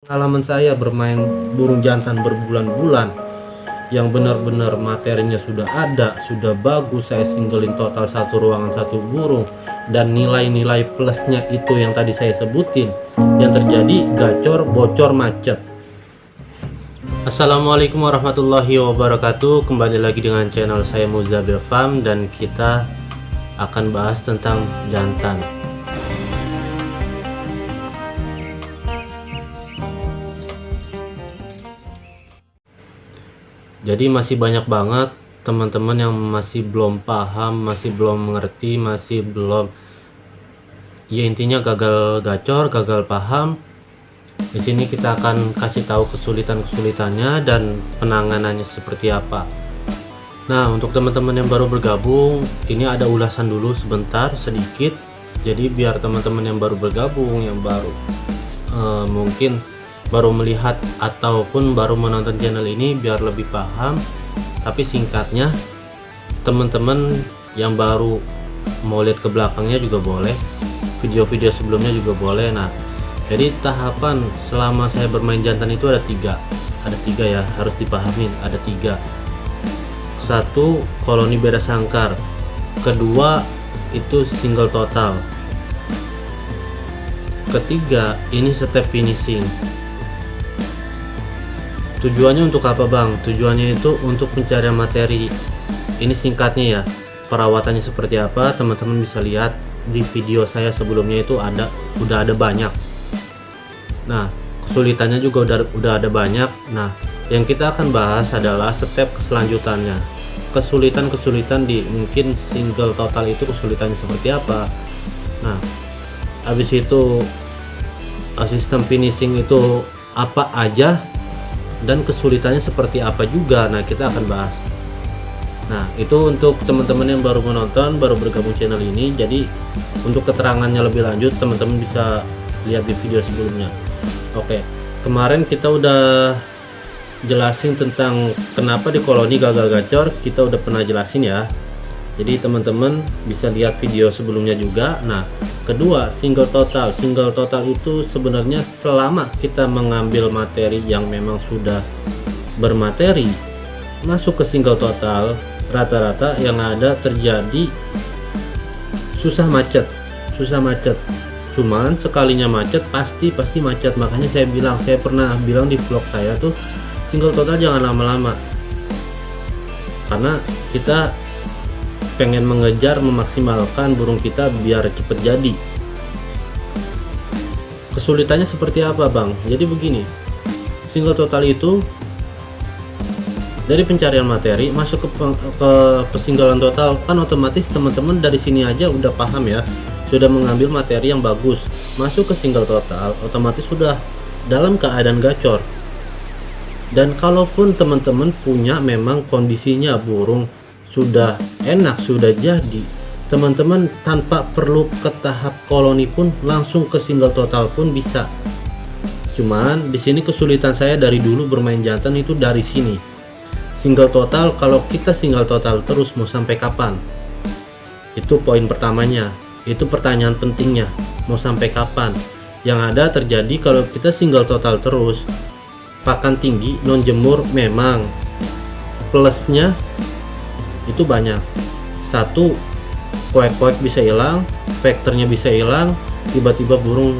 Pengalaman saya bermain burung jantan berbulan-bulan yang benar-benar materinya sudah ada, sudah bagus, saya singlein total satu ruangan satu burung, dan nilai-nilai plusnya itu yang tadi saya sebutin, yang terjadi gacor, bocor, macet. Assalamualaikum warahmatullahi wabarakatuh. Kembali lagi dengan channel saya Muzabil Farm, dan kita akan bahas tentang jantan. Jadi masih banyak banget teman-teman yang masih belum paham, masih belum mengerti, masih belum, ya intinya gagal gacor, gagal paham. Di sini kita akan kasih tahu kesulitan-kesulitannya dan penanganannya seperti apa. Nah, untuk teman-teman yang baru bergabung, ini ada ulasan dulu sebentar sedikit. Jadi biar teman-teman yang baru bergabung, yang baru mungkin baru melihat ataupun baru menonton channel ini, biar lebih paham. Tapi singkatnya, teman-teman yang baru mau lihat ke belakangnya juga boleh, video-video sebelumnya juga boleh. Nah, jadi tahapan selama saya bermain jantan itu ada tiga ya, harus dipahamin, ada tiga. Satu, koloni beda sangkar. Kedua, itu single total. Ketiga, ini step finishing. Tujuannya untuk apa bang? Tujuannya itu untuk pencarian materi. Ini singkatnya ya. Perawatannya seperti apa, teman-teman bisa lihat di video saya sebelumnya, itu udah ada banyak. Nah, kesulitannya juga udah ada banyak. Nah, yang kita akan bahas adalah step keselanjutannya. Kesulitan-kesulitan di mungkin single total itu kesulitannya seperti apa. Nah, habis itu sistem finishing itu apa aja, dan kesulitannya seperti apa juga. Nah, kita akan bahas. Nah, itu untuk teman-teman yang baru menonton, baru bergabung channel ini. Jadi untuk keterangannya lebih lanjut, teman-teman bisa lihat di video sebelumnya. Oke, kemarin kita udah jelasin tentang kenapa di koloni gagal gacor, kita udah pernah jelasin ya. Jadi teman-teman bisa lihat video sebelumnya juga. Nah, kedua, single total. Single total itu sebenarnya selama kita mengambil materi yang memang sudah bermateri, masuk ke single total, rata-rata yang ada terjadi susah macet. Cuman sekalinya macet pasti macet. Makanya saya pernah bilang di vlog saya tuh, single total jangan lama-lama, karena kita pengen mengejar memaksimalkan burung kita biar cepet jadi. Kesulitannya seperti apa bang? Jadi begini, single total itu dari pencarian materi masuk ke persinggalan total, kan otomatis teman-teman dari sini aja udah paham ya, sudah mengambil materi yang bagus, masuk ke single total otomatis sudah dalam keadaan gacor. Dan kalaupun teman-teman punya memang kondisinya burung sudah enak, sudah jadi, teman-teman tanpa perlu ke tahap koloni pun langsung ke single total pun bisa. Cuman di sini kesulitan saya dari dulu bermain jantan itu dari sini. Single total, kalau kita single total terus mau sampai kapan? Itu poin pertamanya. Itu pertanyaan pentingnya. Mau sampai kapan? Yang ada terjadi kalau kita single total terus, pakan tinggi, non jemur, memang plusnya itu banyak. Satu, koek-koek bisa hilang, vektornya bisa hilang, tiba-tiba burung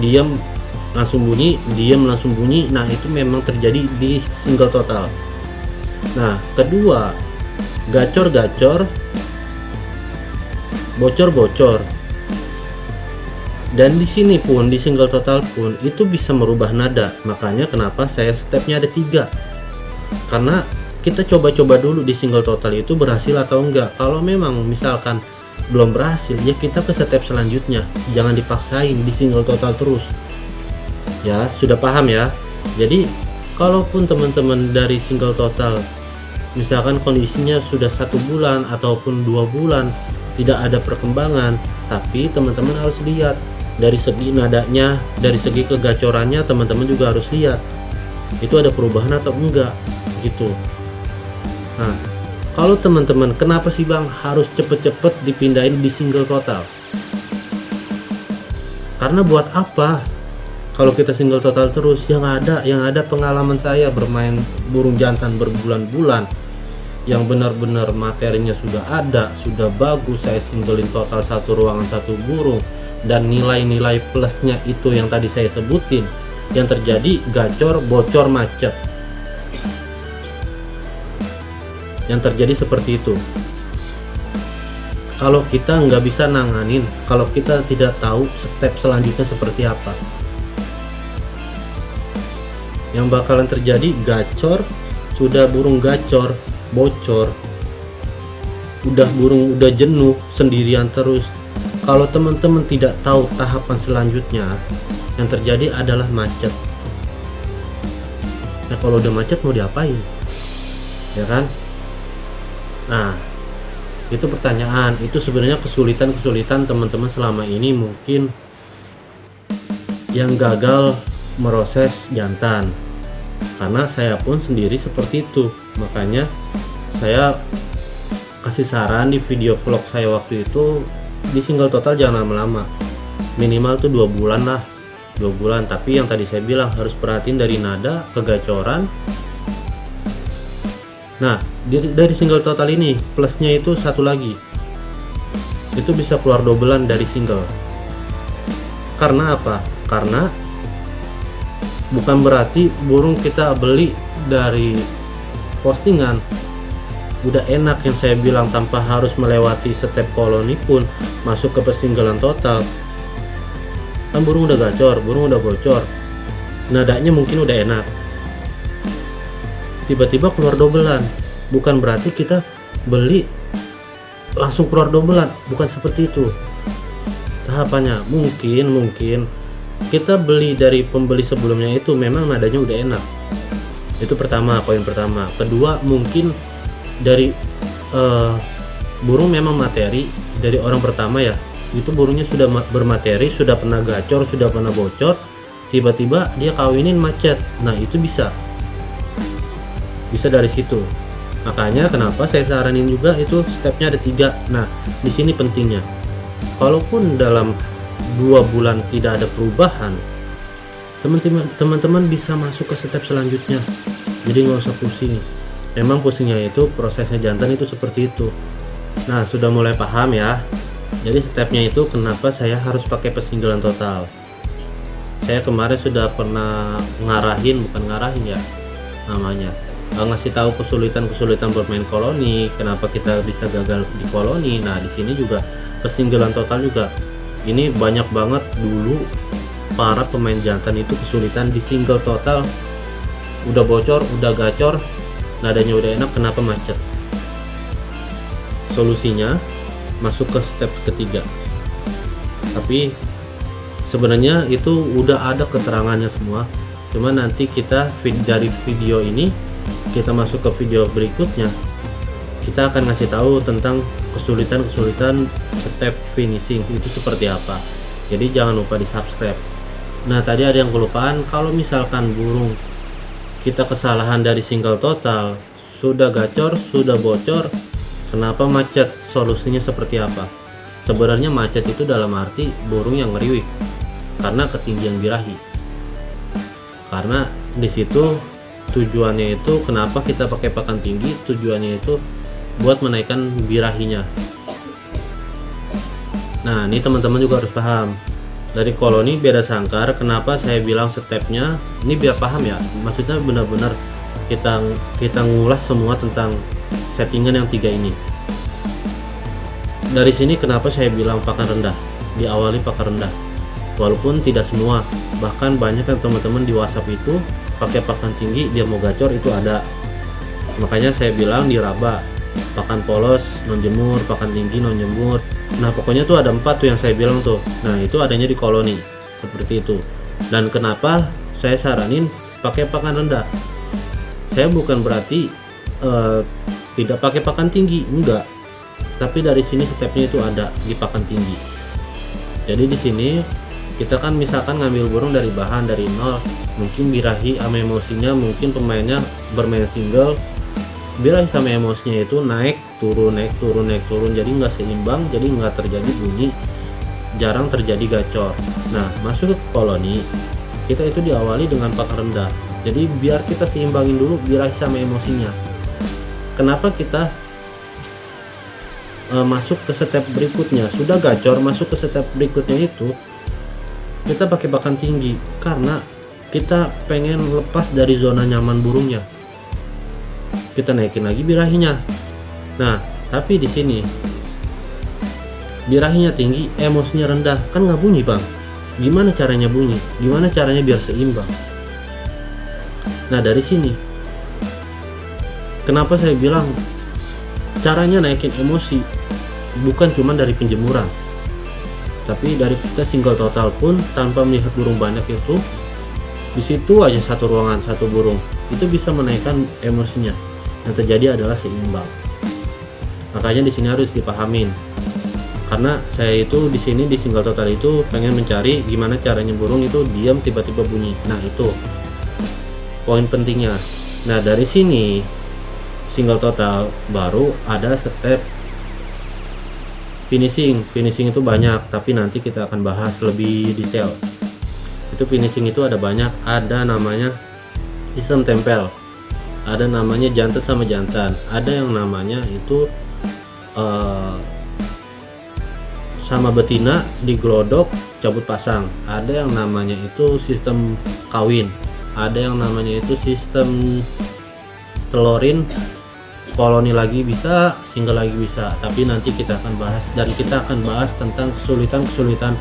diam langsung bunyi, diam langsung bunyi. Nah, itu memang terjadi di single total. Nah, kedua, gacor-gacor, bocor-bocor. Dan di sini pun, di single total pun itu bisa merubah nada. Makanya kenapa saya stepnya ada 3. Karena kita coba-coba dulu di single total itu berhasil atau enggak. Kalau memang misalkan belum berhasil, ya kita ke step selanjutnya. Jangan dipaksain di single total terus. Ya, sudah paham ya? Jadi, kalaupun teman-teman dari single total, misalkan kondisinya sudah 1 bulan ataupun 2 bulan, tidak ada perkembangan, tapi teman-teman harus lihat dari segi nadanya, dari segi kegacorannya, teman-teman juga harus lihat itu ada perubahan atau enggak gitu. Nah, kalau teman-teman, kenapa sih bang harus cepet-cepet dipindahin di single total? Karena buat apa? Kalau kita single total terus, yang ada pengalaman saya bermain burung jantan berbulan-bulan, yang benar-benar materinya sudah ada, sudah bagus, saya singlein total satu ruangan satu burung, dan nilai-nilai plusnya itu yang tadi saya sebutin, yang terjadi gacor, bocor, macet. Yang terjadi seperti itu. Kalau kita nggak bisa nanganin, kalau kita tidak tahu step selanjutnya seperti apa, yang bakalan terjadi gacor, sudah burung gacor, bocor, burung udah jenuh sendirian terus. Kalau teman-teman tidak tahu tahapan selanjutnya, yang terjadi adalah macet. Nah, kalau udah macet mau diapain, ya kan? Nah, itu pertanyaan. Itu sebenarnya kesulitan teman-teman selama ini mungkin yang gagal meroses jantan, karena saya pun sendiri seperti itu. Makanya saya kasih saran di video vlog saya waktu itu, di single total jangan lama-lama, minimal tuh 2 bulan lah, 2 bulan. Tapi yang tadi saya bilang harus perhatiin dari nada, kegacoran. Nah, dari single total ini plusnya itu satu lagi, itu bisa keluar dobelan dari single. Karena apa? Karena bukan berarti burung kita beli dari postingan udah enak, yang saya bilang tanpa harus melewati step koloni pun masuk ke persinggalan total. Kan burung udah gacor, burung udah bocor, nadanya mungkin udah enak, tiba-tiba keluar dobelan. Bukan berarti kita beli langsung keluar dobelan, bukan seperti itu tahapannya. Mungkin kita beli dari pembeli sebelumnya itu memang nadanya udah enak, itu pertama, poin pertama. Kedua, mungkin dari burung memang materi dari orang pertama ya, itu burungnya sudah bermateri, sudah pernah gacor, sudah pernah bocor, tiba-tiba dia kawinin macet. Nah, itu bisa dari situ. Makanya kenapa saya saranin juga itu stepnya ada 3. Nah, di sini pentingnya, kalaupun dalam 2 bulan tidak ada perubahan, teman-teman bisa masuk ke step selanjutnya. Jadi nggak usah pusing. Memang pusingnya itu prosesnya jantan itu seperti itu. Nah, sudah mulai paham ya. Jadi stepnya itu kenapa saya harus pakai persinggalan total. Saya kemarin sudah pernah bukan ngarahin ya namanya, ngasih tahu kesulitan bermain koloni, kenapa kita bisa gagal di koloni. Nah, di sini juga persinggalan total juga. Ini banyak banget dulu para pemain jantan itu kesulitan di single total, udah bocor, udah gacor, nadanya udah enak, kenapa macet. Solusinya masuk ke step ketiga. Tapi sebenarnya itu udah ada keterangannya semua, cuma nanti kita dari video ini kita masuk ke video berikutnya, kita akan ngasih tahu tentang kesulitan step finishing itu seperti apa. Jadi jangan lupa di subscribe. Nah, tadi ada yang kelupaan, kalau misalkan burung kita kesalahan dari single total, sudah gacor, sudah bocor, kenapa macet, solusinya seperti apa. Sebenarnya macet itu dalam arti burung yang ngeriwik karena ketinggian birahi. Karena di situ tujuannya itu kenapa kita pakai pakan tinggi, tujuannya itu buat menaikkan birahinya. Nah, ini teman-teman juga harus paham. Dari koloni beda sangkar, kenapa saya bilang stepnya ini biar paham ya. Maksudnya benar-benar kita ngulas semua tentang settingan yang 3 ini. Dari sini kenapa saya bilang pakan rendah, diawali pakan rendah. Walaupun tidak semua, bahkan banyak kan teman-teman di WhatsApp itu pakai pakan tinggi, dia mau gacor itu ada. Makanya saya bilang diraba, pakan polos non jemur, pakan tinggi non jemur. Nah, pokoknya tuh ada 4 tuh yang saya bilang tuh. Nah, itu adanya di koloni seperti itu. Dan kenapa saya saranin pakai pakan rendah, saya bukan berarti tidak pakai pakan tinggi, enggak, tapi dari sini stepnya itu ada di pakan tinggi. Jadi di sini kita kan misalkan ngambil burung dari bahan dari nol, mungkin birahi sama emosinya, mungkin pemainnya bermain single, birahi sama emosinya itu naik turun, jadi nggak seimbang, jadi nggak terjadi bunyi, jarang terjadi gacor. Nah, masuk ke koloni, kita itu diawali dengan pakan rendah. Jadi biar kita seimbangin dulu birahi sama emosinya. Kenapa kita masuk ke step berikutnya? Sudah gacor masuk ke step berikutnya itu kita pakai pakan tinggi karena kita pengen lepas dari zona nyaman burungnya. Kita naikin lagi birahinya. Nah, tapi di sini birahinya tinggi, emosinya rendah, kan nggak bunyi bang. Gimana caranya bunyi? Gimana caranya biar seimbang? Nah, dari sini kenapa saya bilang caranya naikin emosi bukan cuma dari penjemuran, tapi dari kita single total pun tanpa melihat burung banyak itu, di situ aja satu ruangan satu burung itu bisa menaikkan emosinya. Yang terjadi adalah seimbang. Makanya di sini harus dipahamin. Karena saya itu di sini di single total itu pengen mencari gimana caranya burung itu diam tiba-tiba bunyi. Nah, itu poin pentingnya. Nah, dari sini single total baru ada step finishing. Finishing itu banyak, tapi nanti kita akan bahas lebih detail. Itu finishing itu ada banyak, ada namanya sistem tempel, ada namanya jantan sama jantan, ada yang namanya itu sama betina digelodok cabut pasang, ada yang namanya itu sistem kawin, ada yang namanya itu sistem telorin koloni lagi bisa, single lagi bisa. Tapi nanti kita akan bahas, dan kita akan bahas tentang kesulitan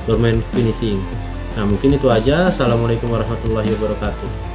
bermain finishing. Nah, mungkin itu aja. Assalamualaikum warahmatullahi wabarakatuh.